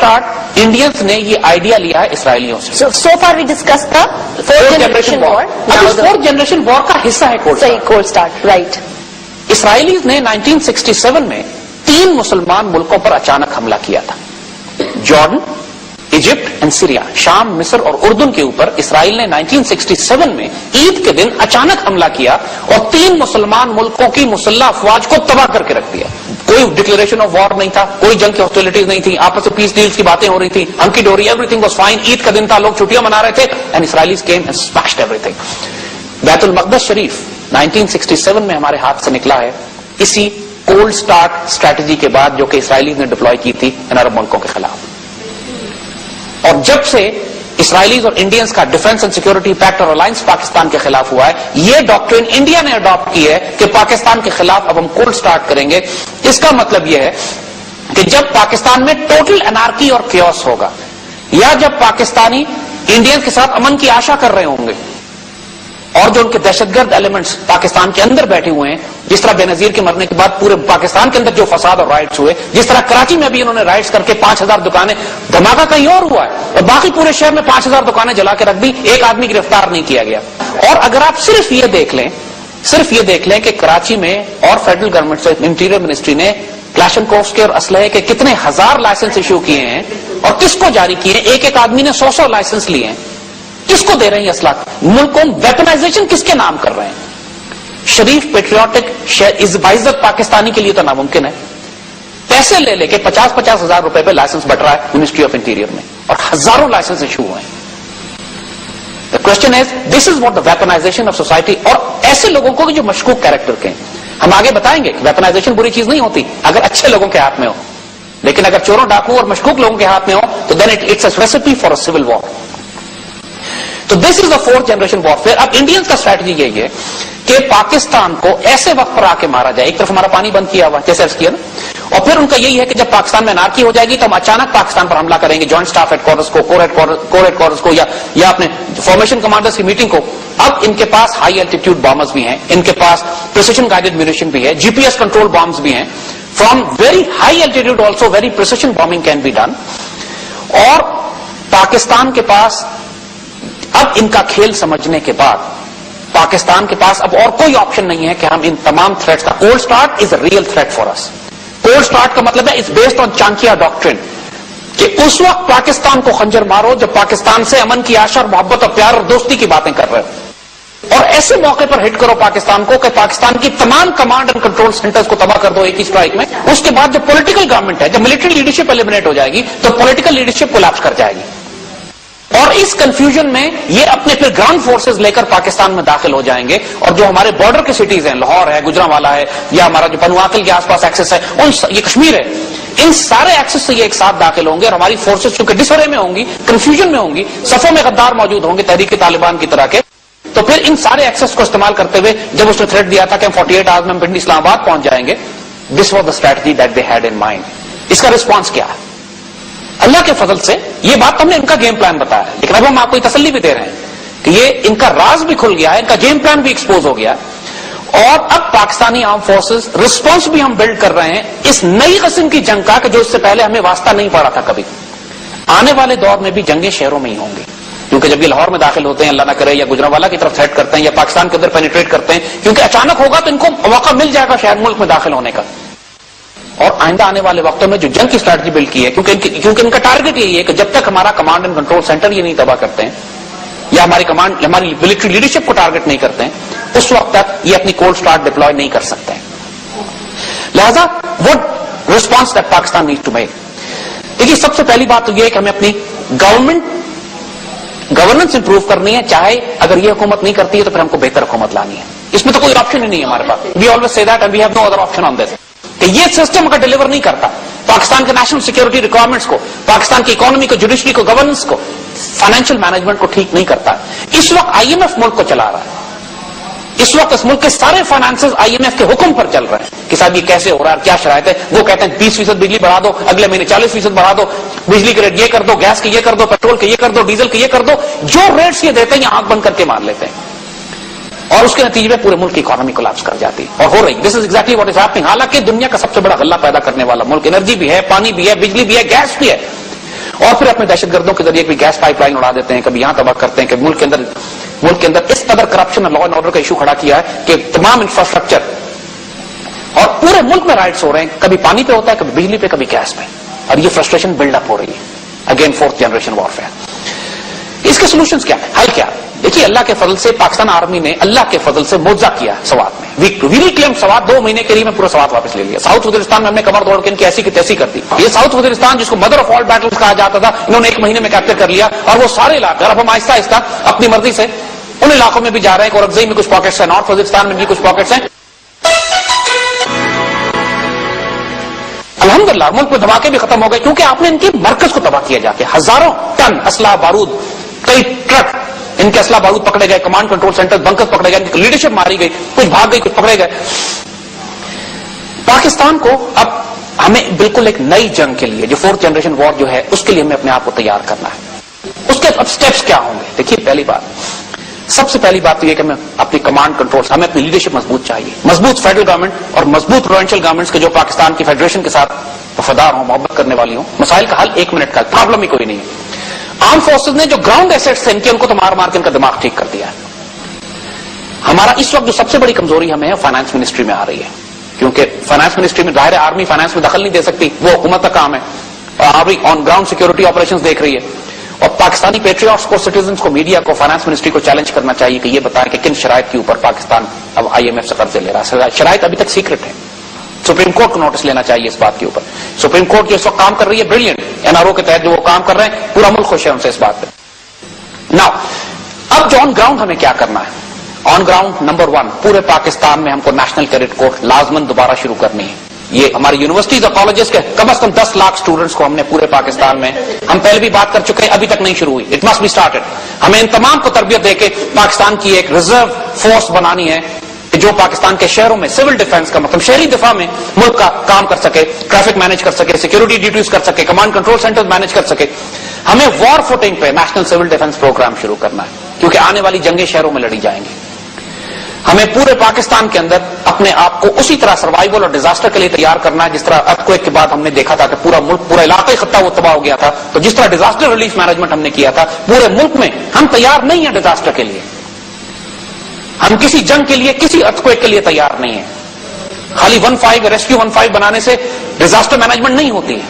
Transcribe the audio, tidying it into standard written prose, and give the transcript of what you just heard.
Start Indians ने ये idea लिया है इसराइलियों से. So far we discussed the fourth generation war. अब इस फोर्थ जनरेशन वॉर का हिस्सा है cold start, right? इसराइलीज ने 1967 में 3 मुसलमान मुल्कों पर अचानक हमला किया था. जॉर्डन, इजिप्ट एंड सीरिया, शाम, मिस्र और उर्दून के ऊपर इसराइल ने 1967 में ईद के दिन अचानक हमला किया और 3 मुसलमान मुल्कों की मुसल्लह अफवाज को तबाह करके रख दिया. कोई डिक्लेरेशन ऑफ वॉर नहीं था, कोई जंग की हॉस्टिलिटीज नहीं थी, आपस में पीस डील्स की बातें हो रही थी, हंकी डोरी, एवरीथिंग वाज फाइन. ईद का दिन था, लोग छुट्टियां मना रहे थे and Israelis came and smashed everything. बैतुल मक़दस शरीफ 1967 में हमारे हाथ से निकला है इसी कोल्ड स्टार्ट स्ट्रैटेजी के बाद जो कि इसराइलीज ने डिप्लॉय की थी इन अरब मुल्कों के खिलाफ. और जब से इसराइलीज और इंडियंस का डिफेंस एंड सिक्योरिटी पैक्ट और अलायंस पाकिस्तान के खिलाफ हुआ है, ये डॉक्ट्रिन इंडिया ने अडॉप्ट की है कि पाकिस्तान के खिलाफ अब हम कोल्ड स्टार्ट करेंगे. इसका मतलब यह है कि जब पाकिस्तान में टोटल एनार्की और केओस होगा या जब पाकिस्तानी इंडियंस के साथ अमन की आशा कर रहे होंगे और जो उनके दहशतगर्द एलिमेंट्स पाकिस्तान के अंदर बैठे हुए हैं, जिस तरह बेनजीर के मरने के बाद पूरे पाकिस्तान के अंदर जो फसाद और राइट्स हुए, जिस तरह कराची में भी इन्होंने राइट्स करके 5000 दुकानें, धमाका कहीं और हुआ है और बाकी पूरे शहर में 5000 दुकानें जला के रख दी, एक आदमी गिरफ्तार नहीं किया गया. और अगर आप सिर्फ ये देख लें कि कराची में और फेडरल गवर्नमेंट से इंटीरियर मिनिस्ट्री ने क्लाशनकोव्स के और असलहे के कितने हजार लाइसेंस इश्यू किए हैं और किसको जारी किए हैं, एक आदमी ने 100 लाइसेंस लिए हैं, किसको दे रहे हैं असला, मुल्क को वेपनाइजेशन किसके नाम कर रहे हैं. शरीफ पेट्रियोटिक इज्जत पाकिस्तानी के लिए तो नामुमकिन है. पैसे ले लेके 50-50 हजार रुपए पे लाइसेंस बट रहा है मिनिस्ट्री ऑफ इंटीरियर में और हजारों लाइसेंस इशू हुए हैं. The question is this is what the weaponisation of society. और ऐसे लोगों को जो मशकूक कैरेक्टर के, हम आगे बताएंगे कि वेपनाइजेशन बुरी चीज नहीं होती अगर अच्छे लोगों के हाथ में हो, लेकिन अगर चोरों, डाकू और मशकूक लोगों के हाथ में हो तो then it's a recipe for a civil war. तो this is the fourth generation warfare. अब इंडियंस का स्ट्रैटेजी यही है कि पाकिस्तान को ऐसे वक्त पर आके मारा जाए, एक तरफ हमारा पानी बंद किया हुआ जैसे अर्ज किया ना, और फिर उनका यही है कि जब पाकिस्तान में अनार्की हो जाएगी तो हम अचानक पाकिस्तान पर हमला करेंगे, जॉइंट स्टाफ हेडक्वार्टर्स को, कोर हेडक्वार्टर्स को या अपने फॉर्मेशन कमांडर्स की मीटिंग को. अब इनके पास हाई एल्टीट्यूड बॉम्बर्स भी हैं, इनके पास प्रिसिशन गाइडेड म्यूनिशन भी है, जीपीएस कंट्रोल बॉम्ब्स भी हैं. From very high altitude also very precision bombing can be done. और पाकिस्तान के पास अब इनका खेल समझने के बाद पाकिस्तान के पास अब और कोई ऑप्शन नहीं है कि हम इन तमाम थ्रेट्स का, cold start is a real threat for us. Cold start का मतलब है इट्स बेस्ड ऑन चांकिया डॉक्ट्रिन कि उस वक्त पाकिस्तान को खंजर मारो जब पाकिस्तान से अमन की आशा और मोहब्बत और प्यार और दोस्ती की बातें कर रहे हो, और ऐसे मौके पर हिट करो पाकिस्तान को कि पाकिस्तान की तमाम कमांड एंड कंट्रोल सेंटर्स को तबाह कर दो एक ही स्ट्राइक में. उसके बाद जब पॉलिटिकल गवर्नमेंट है, जब मिलिट्री लीडरशिप एलिमिनेट हो जाएगी तो पॉलिटिकल लीडरशिप कोलैप्स कर जाएगी. और इस कंफ्यूजन में ये अपने फिर ग्राउंड फोर्सेस लेकर पाकिस्तान में दाखिल हो जाएंगे और जो हमारे बॉर्डर के सिटीज हैं, लाहौर है, गुजरांवाला है, या हमारा जो पनुआकल के आसपास एक्सेस है, ये कश्मीर है, इन सारे एक्सेस से ये एक साथ दाखिल होंगे और हमारी फोर्सेस चूंकि डिसऑर्डर में होंगी, कंफ्यूजन में होंगी, सफों में गद्दार मौजूद होंगे तहरीक तालिबान की तरह के, तो फिर इन सारे एक्सेस को इस्तेमाल करते हुए जब उसने थ्रेट दिया था कि हम 48 आवर्स में पिंडी इस्लामाबाद पहुंच जाएंगे, this was the strategy that they had in mind. इसका रिस्पॉन्स क्या है? अल्लाह के फजल से ये बात हमने इनका गेम प्लान बताया है, लेकिन अब हम आपको तसल्ली भी दे रहे हैं कि ये इनका राज भी खुल गया है, इनका गेम प्लान भी एक्सपोज हो गया है और अब पाकिस्तानी आर्म फोर्सेस रिस्पांस भी हम बिल्ड कर रहे हैं इस नई किस्म की जंग का कि जो इससे पहले हमें वास्ता नहीं पड़ा था कभी. आने वाले दौर में भी जंगें शहरों में ही होंगी, क्योंकि जब ये लाहौर में दाखिल होते हैं, अल्लाह ना करे, या गुजरांवाला की तरफ थ्रेट करते हैं या पाकिस्तान के अंदर पेनिट्रेट करते हैं, क्योंकि अचानक होगा तो इनको मौका मिल जाएगा शहर मुल्क में दाखिल होने का. और आइंदा आने वाले वक्तों में जो जंग की स्ट्रैटेजी बिल्ड की है, क्योंकि इनका टारगेट यही है कि जब तक हमारा कमांड एंड कंट्रोल सेंटर ये नहीं तबाह करते हैं या हमारी मिलिट्री लीडरशिप को टारगेट नहीं करते हैं, उस वक्त तक ये अपनी कोल्ड स्टार्ट डिप्लॉय नहीं कर सकते हैं. लिहाजा what response that Pakistan needs to make. देखिए, सबसे पहली बात तो ये है कि हमें अपनी गवर्नेंस इंप्रूव करनी है. चाहे अगर ये हुकूमत नहीं करती है तो फिर हमको बेहतर हुकूमत लानी है. इसमें तो कोई ऑप्शन ही नहीं है हमारे पास. We always say that and we have no other option on this. कि ये सिस्टम अगर डिलीवर नहीं करता पाकिस्तान के नेशनल सिक्योरिटी रिक्वायरमेंट्स को, पाकिस्तान की इकोनॉमी को, जुडिशरी को, गवर्नेंस को, फाइनेंशियल मैनेजमेंट को ठीक नहीं करता. इस वक्त आईएमएफ मुल्क को चला रहा है. इस वक्त इस मुल्क के सारे फाइनेंसेस आईएमएफ के हुक्म पर चल रहे हैं कि साहब ये कैसे हो रहा है, क्या शरायत है. वो कहते हैं 20% बिजली बढ़ा दो, अगले महीने 40% बढ़ा दो, बिजली के रेट ये कर दो, गैस के ये कर दो, पेट्रोल के ये कर दो, डीजल के ये कर दो. जो रेट्स ये देते हैं आंख बंद करके मान लेते हैं और उसके नतीजे में पूरे मुल्क की इकोनॉमी कोलैप्स कर जाती है और हो रही. This is exactly what is happening. हालांकि दुनिया का सबसे बड़ा गल्ला पैदा करने वाला मुल्क, एनर्जी भी है, पानी भी है, बिजली भी है, गैस भी है, اور پھر اپنے دہشت گردوں کے ذریعے کبھی گیس پائپ لائن اڑا دیتے ہیں, کبھی یہاں تباہ کرتے ہیں, کہ ملک کے اندر اس قدر کرپشن اور لا اینڈ آرڈر کا ایشو کھڑا کیا ہے کہ تمام انفراسٹرکچر اور پورے ملک میں رائٹس ہو رہے ہیں, کبھی پانی پہ ہوتا ہے, کبھی بجلی پہ, کبھی گیس پہ, اور یہ فرسٹریشن بلڈ اپ ہو رہی ہے. Again fourth generation warfare. اس کے سولوشنز کیا ہے, حل کیا؟ دیکھیے, اللہ کے فضل سے پاکستان آرمی نے اللہ کے فضل سے معجزہ کیا سوات میں. وی کلیم سوات 2 مہینے کے لیے میں پورا سوات واپس لے لیا. ساؤتھ وزیرستان میں ہم نے کمر توڑ کے ان کی ایسی کی تیسی کر دی. یہ ساؤتھ وزیرستان جس کو مدر آف آل بیٹلز کہا جاتا تھا, انہوں نے 1 مہینے میں کیپچر کر لیا, اور وہ سارے علاقے, اور اب ہم آہستہ آہستہ اپنی مرضی سے ان علاقوں میں بھی جا رہے ہیں. اورکزئی میں کچھ پاکٹس ہیں, نارتھ وزیرستان میں بھی کچھ پاکٹس ہیں. الحمدللہ ملک میں دھماکے بھی ختم ہو گئے, کیونکہ آپ نے ان کے مرکز کو تباہ کیا جا کے. ہزاروں ٹن اسلحہ بارود, کئی ٹرک ان کے اسلحہ بارود پکڑے گئے, کمانڈ کنٹرول سینٹر بنکر پکڑے گئے, ان کی لیڈرشپ ماری گئی, کچھ بھاگ گئی, کچھ پکڑے گئے. پاکستان کو اب ہمیں بالکل ایک نئی جنگ کے لیے, جو 4th جنریشن وار جو ہے, اس کے لیے ہمیں اپنے آپ کو تیار کرنا ہے. اس کے اب سٹیپس کیا ہوں گے؟ دیکھیے, پہلی بات, سب سے پہلی بات تو یہ کہ ہمیں اپنی کمانڈ کنٹرول, ہمیں اپنی لیڈرشپ مضبوط چاہیے. مضبوط فیڈرل گورنمنٹ اور مضبوط پروونشل گورنمنٹس کے جو پاکستان کی فیڈریشن کے ساتھ وفادار ہوں, محبت کرنے والی ہوں. مسائل کا حل 1 منٹ کا, پرابلم ہی کوئی نہیں ہے. آرم فورسز نے جو گراؤنڈ ایسٹس تھے ان کو تو مار مار کے ان کا دماغ ٹھیک کر دیا ہے. ہمارا اس وقت جو سب سے بڑی کمزوری ہمیں فائنانس منسٹری میں آ رہی ہے, کیونکہ فائنانس منسٹری میں ظاہر آرمی فائنانس میں دخل نہیں دے سکتی, وہ حکومت کا کام ہے, اور army on ground security operations دیکھ رہی ہے. اور پاکستانی پیٹریاٹس کو, سٹیزنز کو, میڈیا کو فائنانس منسٹری کو چیلنج کرنا چاہیے کہ یہ بتائیں کہ کن شرائط کے اوپر پاکستان اب IMF سے قرضے لے رہا ہے. شرائط ابھی تک سیکرٹ ہے. سپریم کورٹ کو نوٹس لینا چاہیے اس بات کے اوپر. سپریم کورٹ جو اس وقت کام کر رہی ہے, بریلینٹ, NRO کے تحت جو وہ کام کر رہے ہیں, پورا ملک خوش ہے ان سے اس بات پہ. ناؤ اب جو آن گراؤنڈ ہمیں کیا کرنا ہے, آن گراؤنڈ نمبر 1, پورے پاکستان میں ہم کو نیشنل کیڈٹ کورس لازمن دوبارہ شروع کرنی ہے. یہ ہماری یونیورسٹیز اور کالجز کے کم از کم 10 لاکھ اسٹوڈنٹس کو ہم نے پورے پاکستان میں, ہم پہلے بھی بات کر چکے ہیں, ابھی تک نہیں شروع ہوئی. It must be started. ہمیں ان تمام کو تربیت دے کے پاکستان کی ایک ریزرو فورس بنانی ہے, جو پاکستان کے شہروں میں سول ڈیفنس کا مطلب شہری دفاع میں ملک کا کام کر سکے, ٹریفک مینج کر سکے, سیکورٹی ڈیوٹیز کر سکے, کمانڈ کنٹرول سینٹر مینج کر سکے. ہمیں وار فوٹنگ پہ نیشنل سول ڈیفنس پروگرام شروع کرنا ہے, کیونکہ آنے والی جنگیں شہروں میں لڑی جائیں گی. ہمیں پورے پاکستان کے اندر اپنے آپ کو اسی طرح سروائیول اور ڈیزاسٹر کے لیے تیار کرنا ہے جس طرح ارتھکویک کے بعد ہم نے دیکھا تھا کہ پورا ملک, پورا علاقائی خطہ وہ تباہ ہو گیا تھا. تو جس طرح ڈیزاسٹر ریلیف مینجمنٹ ہم نے کیا تھا, پورے ملک میں ہم تیار نہیں ہیں ڈیزاسٹر کے لیے. ہم کسی جنگ کے لیے, کسی ارتھکویک کے لیے تیار نہیں ہیں. خالی 15 ریسکیو 15 بنانے سے ڈیزاسٹر مینجمنٹ نہیں ہوتی ہے.